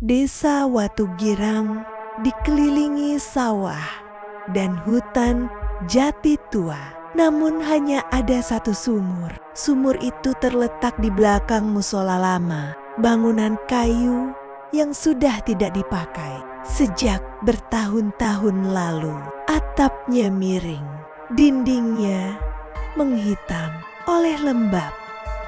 Desa Watu Girang dikelilingi sawah dan hutan jati tua. Namun hanya ada satu sumur. Sumur itu terletak di belakang musola lama, bangunan kayu yang sudah tidak dipakai sejak bertahun-tahun lalu. Atapnya miring, dindingnya menghitam oleh lembab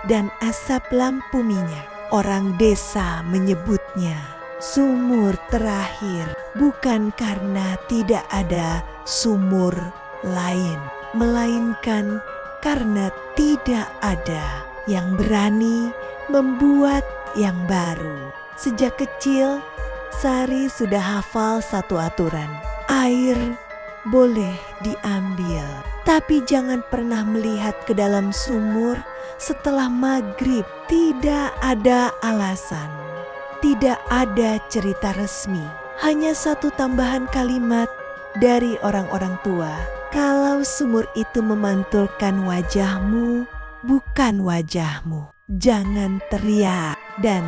dan asap lampu minyak. Orang desa menyebutnya sumur terakhir, bukan karena tidak ada sumur lain, melainkan karena tidak ada yang berani membuat yang baru. Sejak kecil, Sari sudah hafal satu aturan. Air boleh diambil, tapi jangan pernah melihat ke dalam sumur setelah maghrib. Tidak ada alasan, tidak ada cerita resmi, hanya satu tambahan kalimat dari orang-orang tua. Kalau sumur itu memantulkan wajahmu, bukan wajahmu, jangan teriak. Dan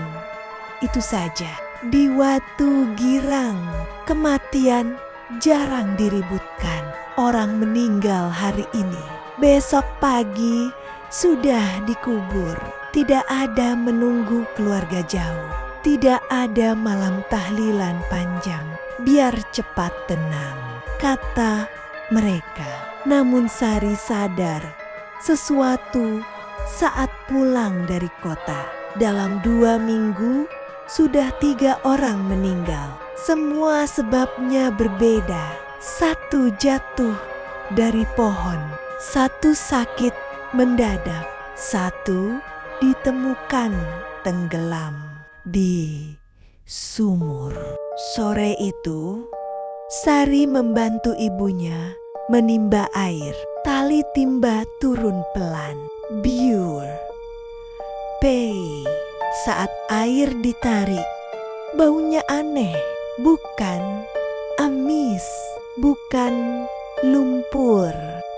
itu saja. Di Watu Girang, kematian jarang diributkan. Orang meninggal hari ini, besok pagi sudah dikubur. Tidak ada menunggu keluarga jauh. Tidak ada malam tahlilan panjang. Biar cepat tenang, kata mereka. Namun Sari sadar sesuatu saat pulang dari kota. Dalam 2 minggu sudah 3 orang meninggal. Semua sebabnya berbeda. Satu jatuh dari pohon, satu sakit mendadak, satu ditemukan tenggelam di sumur. Sore itu, Sari membantu ibunya menimba air. Tali timba turun pelan. Biur. Pei. Saat air ditarik, baunya aneh. Bukan amis, bukan lumpur.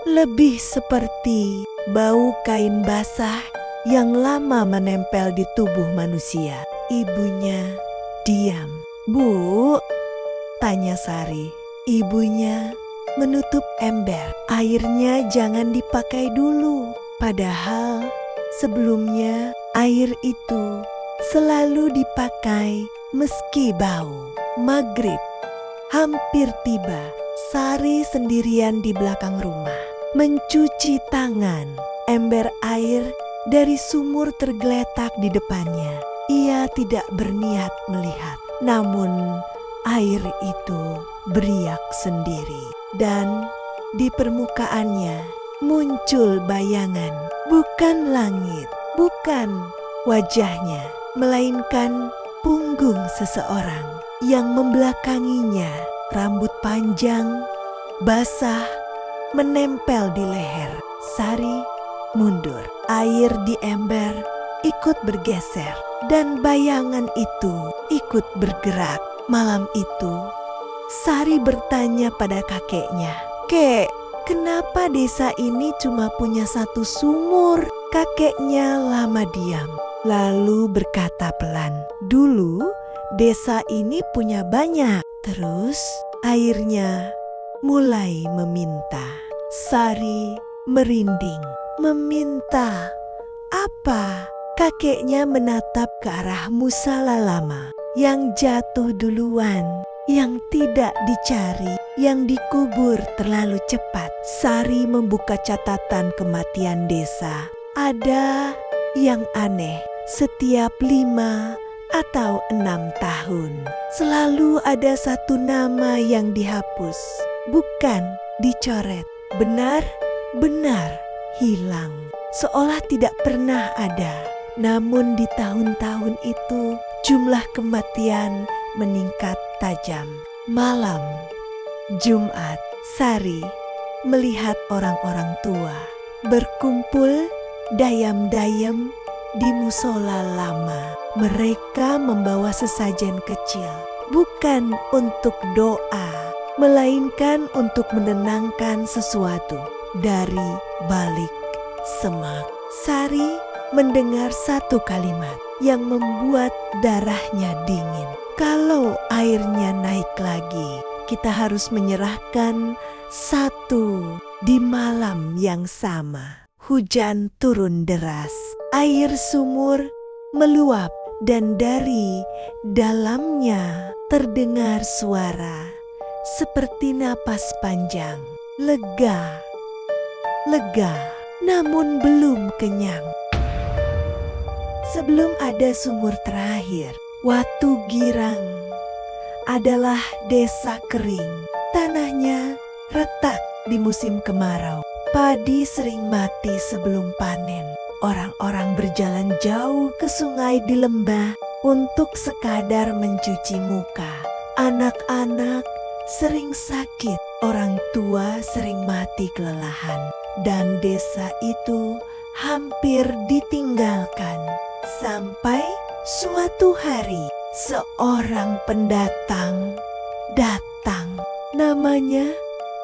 Lebih seperti bau kain basah yang lama menempel di tubuh manusia. Ibunya diam. "Bu?" tanya Sari. Ibunya menutup ember. "Airnya jangan dipakai dulu." Padahal sebelumnya air itu selalu dipakai meski bau. Maghrib hampir tiba. Sari sendirian di belakang rumah, mencuci tangan. Ember air dari sumur tergeletak di depannya. Ia tidak berniat melihat, namun air itu beriak sendiri. Dan di permukaannya muncul bayangan, bukan langit, bukan wajahnya, melainkan punggung seseorang yang membelakanginya. Rambut panjang, basah, menempel di leher. Sari mundur. Air di ember ikut bergeser dan bayangan itu ikut bergerak. Malam itu, Sari bertanya pada kakeknya, "Kek, kenapa desa ini cuma punya satu sumur?" Kakeknya lama diam, lalu berkata pelan, "Dulu desa ini punya banyak." Terus airnya mulai meminta. Sari merinding. "Meminta apa?" Kakeknya menatap ke arah musala lama yang jatuh duluan, yang tidak dicari, yang dikubur terlalu cepat. Sari membuka catatan kematian desa. Ada yang aneh. Setiap 5 atau 6 tahun selalu ada satu nama yang dihapus, bukan dicoret. Benar-benar hilang, seolah tidak pernah ada. Namun di tahun-tahun itu jumlah kematian meningkat tajam. Malam Jumat, Sari melihat orang-orang tua berkumpul dayam-dayam di musola lama. Mereka membawa sesajen kecil, bukan untuk doa, melainkan untuk menenangkan sesuatu dari balik semak. Sari mendengar satu kalimat yang membuat darahnya dingin. Kalau airnya naik lagi, kita harus menyerahkan satu di malam yang sama. Hujan turun deras, air sumur meluap dan dari dalamnya terdengar suara seperti napas panjang, lega, namun belum kenyang. Sebelum ada sumur terakhir, Watu Girang adalah desa kering. Tanahnya retak di musim kemarau. Padi sering mati sebelum panen. Orang-orang berjalan jauh ke sungai di lembah untuk sekadar mencuci muka. Anak-anak sering sakit, orang tua sering mati kelelahan. Dan desa itu hampir ditinggalkan. Sampai suatu hari seorang pendatang datang. Namanya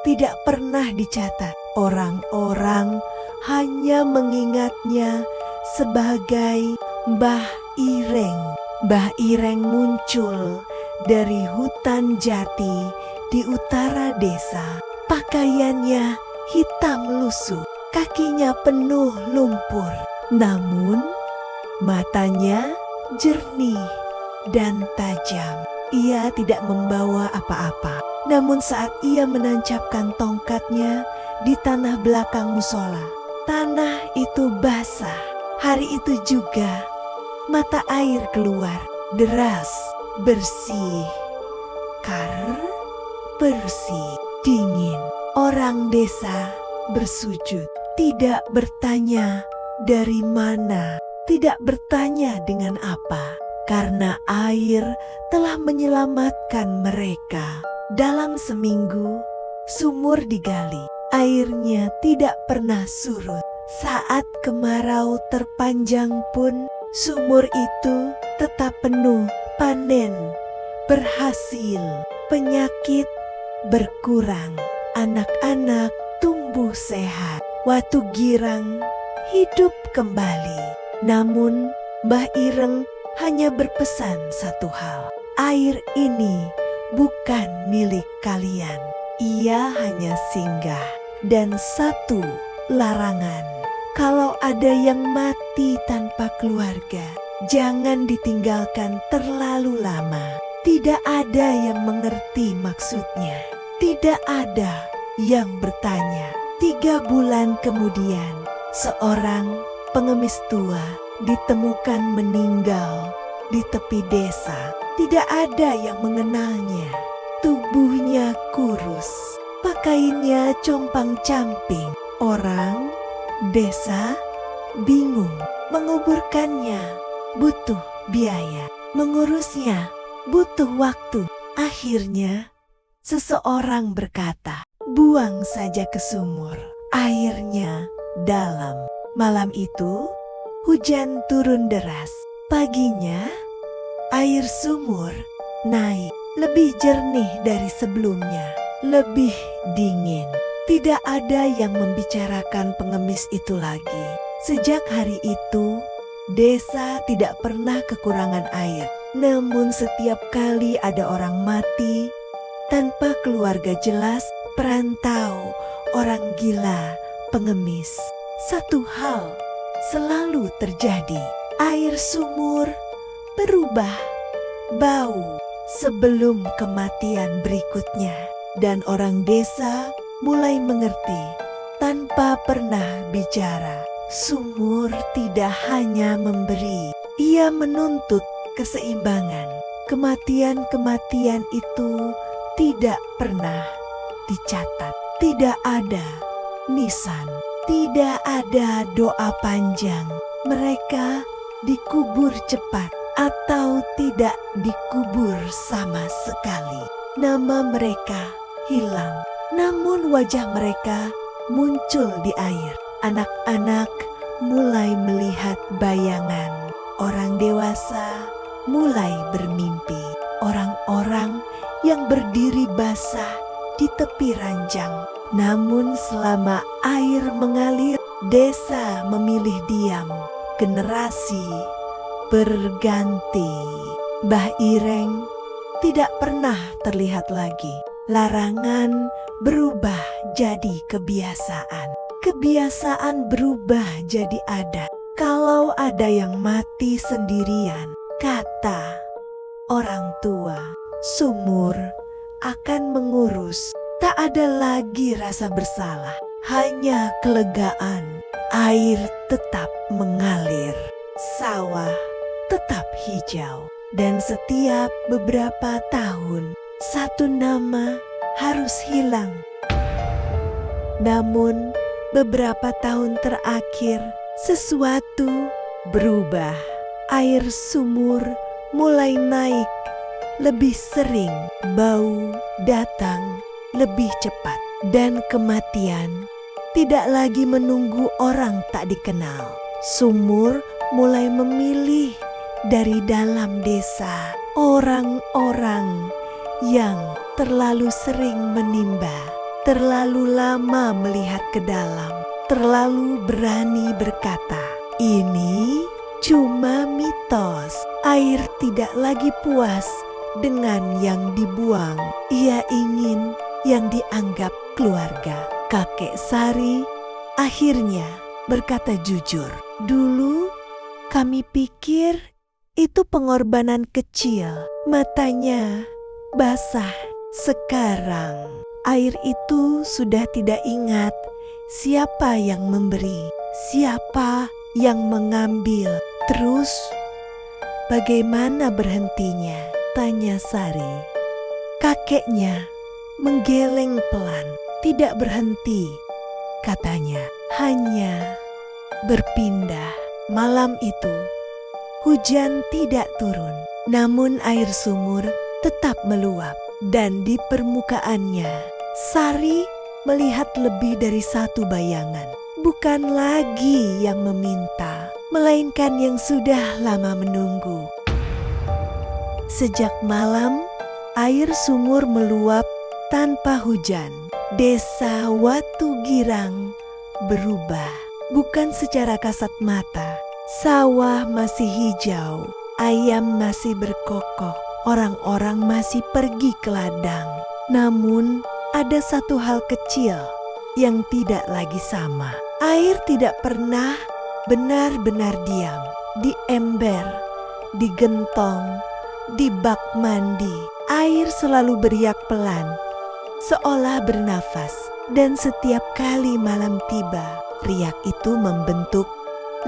tidak pernah dicatat. Orang-orang hanya mengingatnya sebagai Mbah Ireng. Mbah Ireng muncul dari hutan jati di utara desa. Pakaiannya hitam lusuh, kakinya penuh lumpur. Namun matanya jernih dan tajam. Ia tidak membawa apa-apa. Namun saat ia menancapkan tongkatnya di tanah belakang musola, tanah itu basah. Hari itu juga mata air keluar deras, bersih, bersih, dingin. Orang desa bersujud, tidak bertanya dari mana, tidak bertanya dengan apa, karena air telah menyelamatkan mereka. Dalam seminggu, sumur digali. Airnya tidak pernah surut. Saat kemarau terpanjang pun, sumur itu tetap penuh. Panen berhasil, penyakit berkurang, anak-anak tumbuh sehat. Watu Girang hidup kembali. Namun Mbah Ireng hanya berpesan satu hal. Air ini bukan milik kalian. Ia hanya singgah. Dan satu larangan, kalau ada yang mati tanpa keluarga, jangan ditinggalkan terlalu lama. Tidak ada yang mengerti maksudnya. Tidak ada yang bertanya. 3 bulan kemudian, seorang pengemis tua ditemukan meninggal di tepi desa. Tidak ada yang mengenalnya. Tubuhnya kurus, pakaiannya compang-camping. Orang desa bingung. Menguburkannya butuh biaya, mengurusnya butuh waktu. Akhirnya seseorang berkata, buang saja ke sumur, airnya dalam. Malam itu hujan turun deras. Paginya air sumur naik, lebih jernih dari sebelumnya, lebih dingin. Tidak ada yang membicarakan pengemis itu lagi. Sejak hari itu, desa tidak pernah kekurangan air. Namun setiap kali ada orang mati tanpa keluarga jelas, perantau, orang gila, pengemis, satu hal selalu terjadi. Air sumur berubah bau sebelum kematian berikutnya. Dan orang desa mulai mengerti tanpa pernah bicara. Sumur tidak hanya memberi, ia menuntut keseimbangan. Kematian-kematian itu tidak pernah dicatat. Tidak ada nisan, tidak ada doa panjang. Mereka dikubur cepat atau tidak dikubur sama sekali. Nama mereka hilang, namun wajah mereka muncul di air. Anak-anak mulai melihat bayangan. Orang dewasa mulai bermimpi. Orang-orang yang berdiri basah di tepi ranjang. Namun selama air mengalir, desa memilih diam. generasi berganti. Mbah Ireng tidak pernah terlihat lagi. Larangan berubah jadi kebiasaan. Kebiasaan berubah jadi adat. Kalau ada yang mati sendirian, kata orang tua, sumur akan mengurus. Tak ada lagi rasa bersalah, hanya kelegaan. Air tetap mengalir, sawah tetap hijau. Dan setiap beberapa tahun, satu nama harus hilang. Namun beberapa tahun terakhir, sesuatu berubah. Air sumur mulai naik lebih sering, bau datang lebih cepat, dan kematian tidak lagi menunggu orang tak dikenal. Sumur mulai memilih dari dalam desa orang-orang yang terlalu sering menimba, terlalu lama melihat ke dalam, terlalu berani berkata, "Ini cuma mitos." Air tidak lagi puas dengan yang dibuang. Ia ingin yang dianggap keluarga. Kakek Sari akhirnya berkata jujur, "Dulu kami pikir itu pengorbanan kecil." Matanya basah. Sekarang air itu sudah tidak ingat siapa yang memberi, siapa yang mengambil. Terus bagaimana berhentinya? Tanya Sari. Kakeknya menggeleng pelan. Tidak berhenti, katanya, hanya berpindah. Malam itu hujan tidak turun, namun air sumur tetap meluap, dan di permukaannya Sari melihat lebih dari satu bayangan. Bukan lagi yang meminta, melainkan yang sudah lama menunggu. Sejak malam, air sumur meluap tanpa hujan. Desa Watu Girang berubah, bukan secara kasat mata. Sawah masih hijau, ayam masih berkokok, orang-orang masih pergi ke ladang. Namun ada satu hal kecil yang tidak lagi sama. Air tidak pernah benar-benar diam. Di ember, di gentong, di bak mandi, air selalu beriak pelan, seolah bernafas. Dan setiap kali malam tiba, riak itu membentuk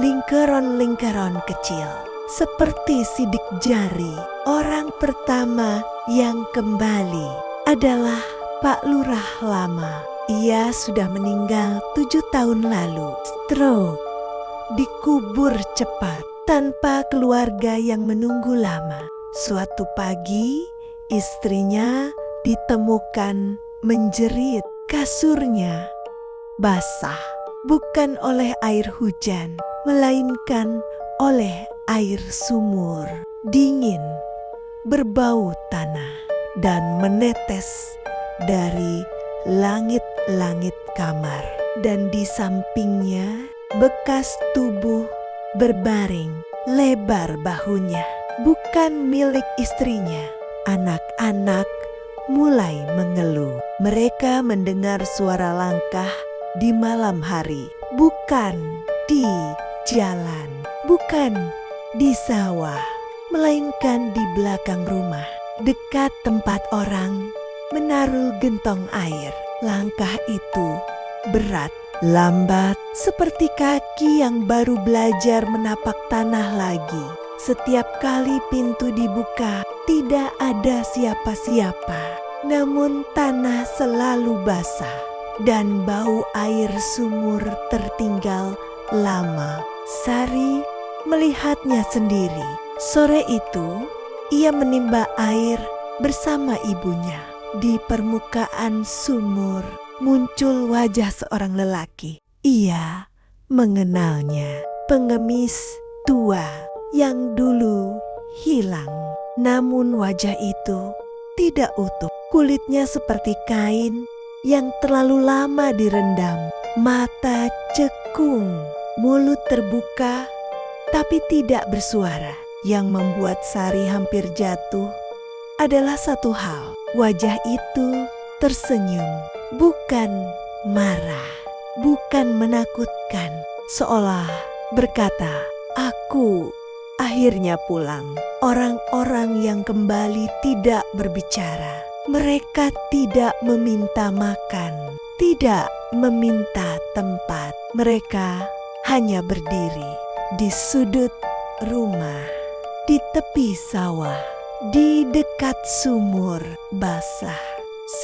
lingkaran-lingkaran kecil, seperti sidik jari. Orang pertama yang kembali adalah Pak Lurah lama. Ia sudah meninggal 7 tahun lalu. Stroke, dikubur cepat tanpa keluarga yang menunggu lama. Suatu pagi, istrinya ditemukan menjerit. Kasurnya basah, bukan oleh air hujan, melainkan oleh air sumur. Dingin, berbau tanah, dan menetes dari langit-langit kamar. Dan di sampingnya, bekas tubuh berbaring, lebar bahunya. Bukan milik istrinya. Anak-anak mulai mengeluh. Mereka mendengar suara langkah di malam hari, bukan di jalan, bukan di sawah, melainkan di belakang rumah, dekat tempat orang menaruh gentong air. Langkah itu berat, lambat, seperti kaki yang baru belajar menapak tanah lagi. Setiap kali pintu dibuka, tidak ada siapa-siapa. Namun tanah selalu basah dan bau air sumur tertinggal lama. Sari melihatnya sendiri. Sore itu, ia menimba air bersama ibunya. Di permukaan sumur muncul wajah seorang lelaki. Ia mengenalnya, pengemis tua yang dulu hilang. Namun wajah itu tidak utuh. Kulitnya seperti kain yang terlalu lama direndam. Mata cekung, mulut terbuka, tapi tidak bersuara. Yang membuat Sari hampir jatuh adalah satu hal. Wajah itu tersenyum, bukan marah, bukan menakutkan, seolah berkata, "Aku akhirnya pulang." Orang-orang yang kembali tidak berbicara. Mereka tidak meminta makan, tidak meminta tempat. Mereka hanya berdiri di sudut rumah, di tepi sawah, di dekat sumur basah,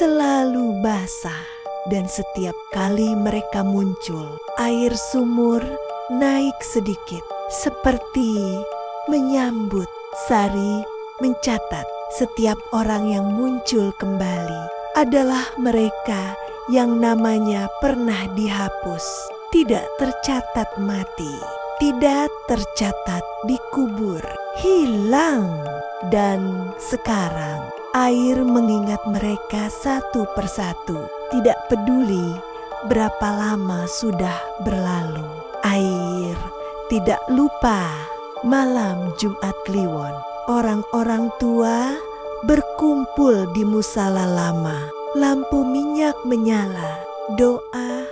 selalu basah. Dan setiap kali mereka muncul, air sumur naik sedikit, seperti menyambut. Sari mencatat setiap orang yang muncul kembali adalah mereka yang namanya pernah dihapus, tidak tercatat mati, tidak tercatat dikubur, hilang. Dan sekarang air mengingat mereka satu persatu, tidak peduli berapa lama sudah berlalu. Air tidak lupa malam Jumat Kliwon. Orang-orang tua berkumpul di musala lama. Lampu minyak menyala. Doa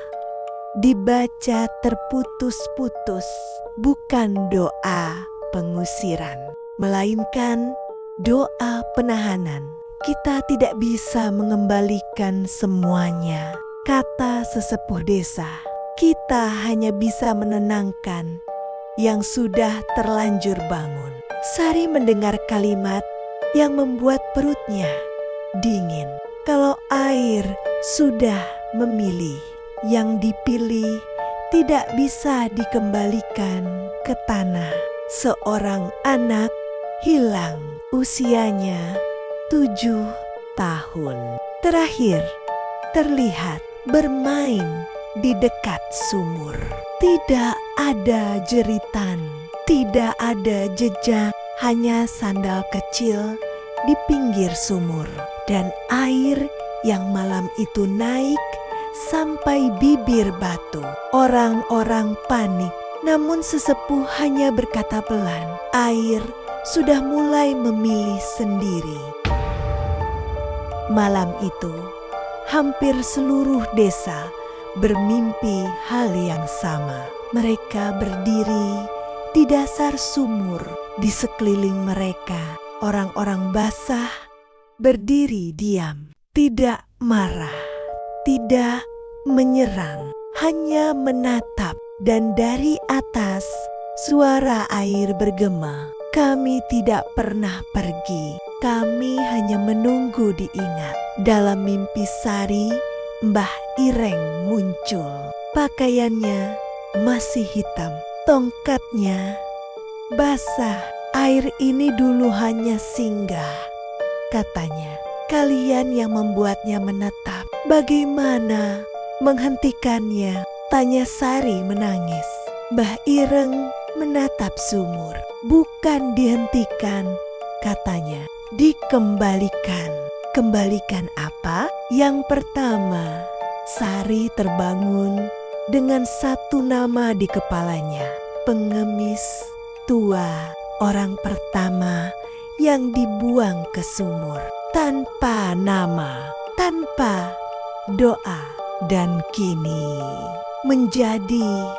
dibaca terputus-putus. Bukan doa pengusiran, melainkan doa penahanan. Kita tidak bisa mengembalikan semuanya, kata sesepuh desa. Kita hanya bisa menenangkan yang sudah terlanjur bangun. Sari mendengar kalimat yang membuat perutnya dingin. Kalau air sudah memilih, yang dipilih tidak bisa dikembalikan ke tanah. Seorang anak hilang, usianya 7 tahun. Terakhir terlihat bermain di dekat sumur. Tidak ada jeritan, tidak ada jejak, hanya sandal kecil di pinggir sumur. Dan air yang malam itu naik sampai bibir batu. Orang-orang panik, namun sesepuh hanya berkata pelan, air sudah mulai memilih sendiri. Malam itu, hampir seluruh desa bermimpi hal yang sama. Mereka berdiri di dasar sumur. Di sekeliling mereka, orang-orang basah berdiri diam, tidak marah, tidak menyerang, hanya menatap. Dan dari atas, suara air bergema, "Kami tidak pernah pergi, kami hanya menunggu diingat." Dalam mimpi Sari, Mbah Ireng muncul. Pakaiannya masih hitam, tongkatnya basah. "Air ini dulu hanya singgah," katanya. "Kalian yang membuatnya menetap, bagaimana menghentikannya?" tanya Sari menangis. Mbah Ireng menatap sumur. "Bukan dihentikan," katanya, "dikembalikan." "Kembalikan apa?" Yang pertama, Sari terbangun dengan satu nama di kepalanya. Pengemis tua, orang pertama yang dibuang ke sumur. Tanpa nama, tanpa doa. Dan kini menjadi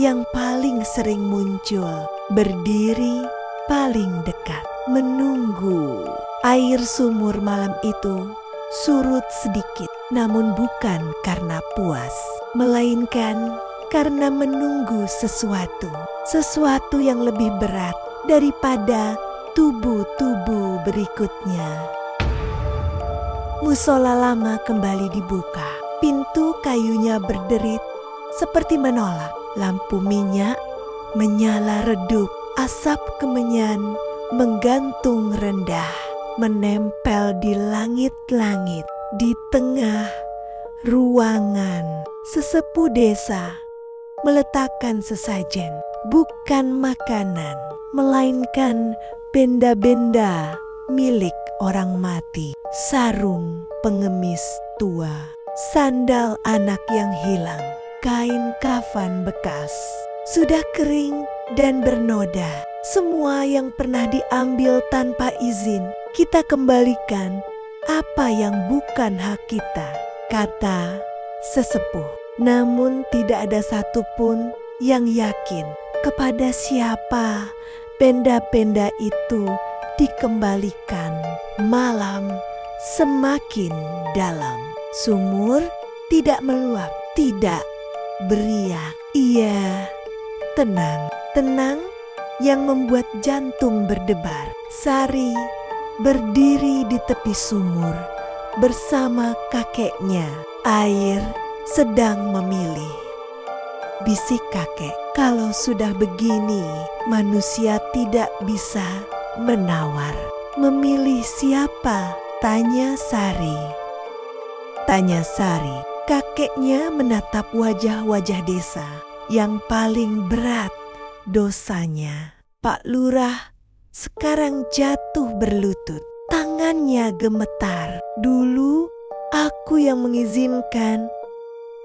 yang paling sering muncul, berdiri paling dekat, menunggu. Air sumur malam itu surut sedikit, namun bukan karena puas, melainkan karena menunggu sesuatu. Sesuatu yang lebih berat daripada tubuh-tubuh berikutnya. Musola lama kembali dibuka. Pintu kayunya berderit seperti menolak. Lampu minyak menyala redup. Asap kemenyan menggantung rendah, menempel di langit-langit. Di tengah ruangan, sesepuh desa meletakkan sesajen, bukan makanan, melainkan benda-benda milik orang mati. Sarung pengemis tua, sandal anak yang hilang, kain kafan bekas, sudah kering dan bernoda. Semua yang pernah diambil tanpa izin, kita kembalikan. Apa yang bukan hak kita, kata sesepuh. Namun tidak ada satupun yang yakin kepada siapa benda-benda itu dikembalikan. Malam semakin dalam. Sumur tidak meluap, tidak beriak. Ia tenang, tenang yang membuat jantung berdebar. Sari berdiri di tepi sumur bersama kakeknya. Air sedang memilih. Bisik kakek, kalau sudah begini manusia tidak bisa menawar. Memilih siapa? Tanya Sari. Kakeknya menatap wajah-wajah desa. Yang paling berat dosanya. Pak Lurah sekarang jatuh berlutut. Tangannya gemetar. Dulu aku yang mengizinkan,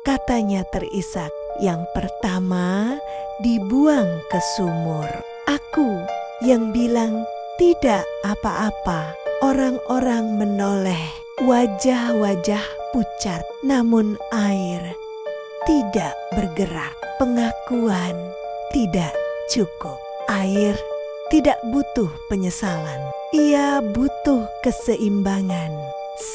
katanya terisak. Yang pertama dibuang ke sumur. Aku yang bilang tidak apa-apa. Orang-orang menoleh. Wajah-wajah pucat, namun air tidak bergerak. Pengakuan tidak cukup. Air tidak butuh penyesalan. Ia butuh keseimbangan.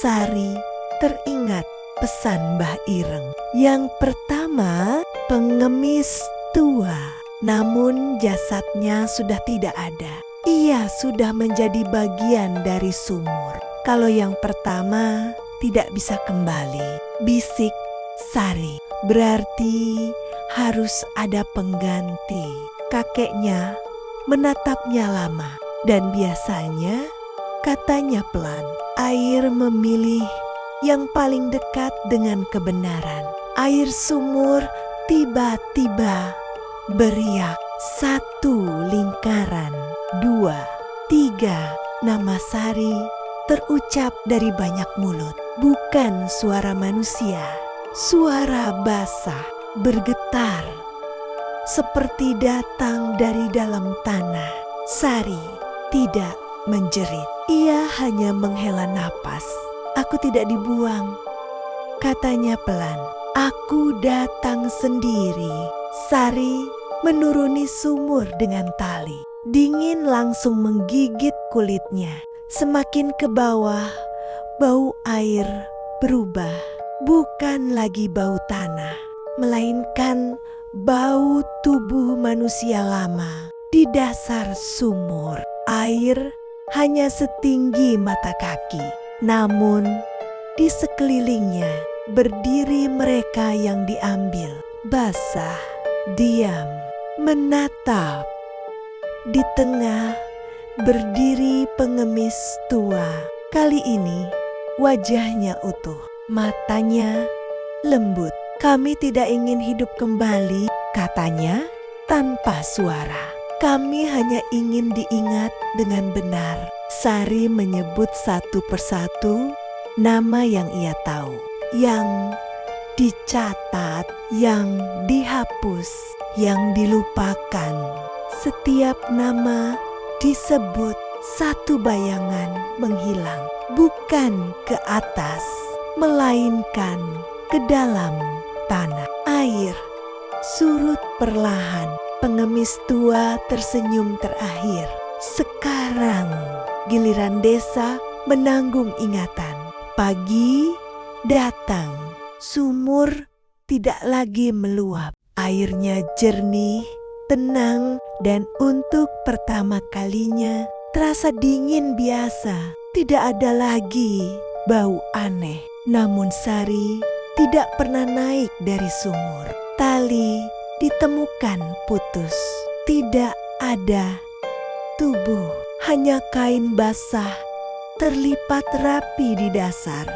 Sari teringat pesan Mbah Ireng. Yang pertama, pengemis tua. Namun jasadnya sudah tidak ada. Ia sudah menjadi bagian dari sumur. Kalau yang pertama tidak bisa kembali, bisik Sari. Berarti harus ada pengganti. Kakeknya menatapnya lama dan biasanya katanya pelan. Air memilih yang paling dekat dengan kebenaran. Air sumur tiba-tiba beriak. 1 lingkaran, 2, 3. Nama Sari terucap dari banyak mulut. Bukan suara manusia. Suara basah bergetar seperti datang dari dalam tanah. Sari tidak menjerit. Ia hanya menghela napas. Aku tidak dibuang, katanya pelan. Aku datang sendiri. Sari menuruni sumur dengan tali. Dingin langsung menggigit kulitnya. Semakin ke bawah, bau air berubah. Bukan lagi bau tanah, melainkan bau tubuh manusia lama di dasar sumur. Air hanya setinggi mata kaki. Namun di sekelilingnya berdiri mereka yang diambil. Basah, diam, menatap. Di tengah berdiri pengemis tua. Kali ini wajahnya utuh, matanya lembut. Kami tidak ingin hidup kembali, katanya tanpa suara. Kami hanya ingin diingat dengan benar. Sari menyebut satu persatu nama yang ia tahu, yang dicatat, yang dihapus, yang dilupakan. Setiap nama disebut, satu bayangan menghilang, bukan ke atas, melainkan ke dalam tanah. Air surut perlahan. Pengemis tua tersenyum terakhir. Sekarang giliran desa menanggung ingatan. Pagi datang. Sumur tidak lagi meluap. Airnya jernih, tenang, dan untuk pertama kalinya terasa dingin biasa. Tidak ada lagi bau aneh. Namun Sari tidak pernah naik dari sumur. Tali ditemukan putus. Tidak ada tubuh, hanya kain basah terlipat rapi di dasar.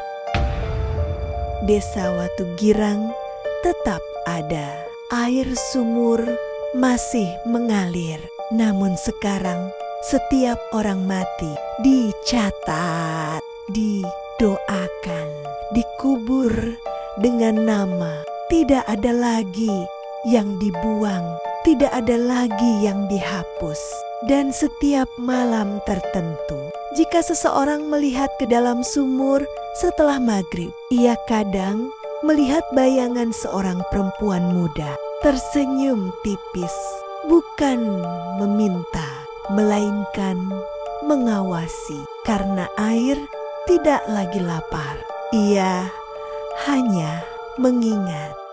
Desa Watu Girang tetap ada. Air sumur masih mengalir. Namun sekarang setiap orang mati dicatat, didoakan, dikubur dengan nama. Tidak ada lagi yang dibuang tidak ada lagi yang dihapus. Dan setiap malam tertentu, jika seseorang melihat ke dalam sumur setelah maghrib, ia kadang melihat bayangan seorang perempuan muda tersenyum tipis, bukan meminta, melainkan mengawasi. Karena air tidak lagi lapar, ia hanya mengingat.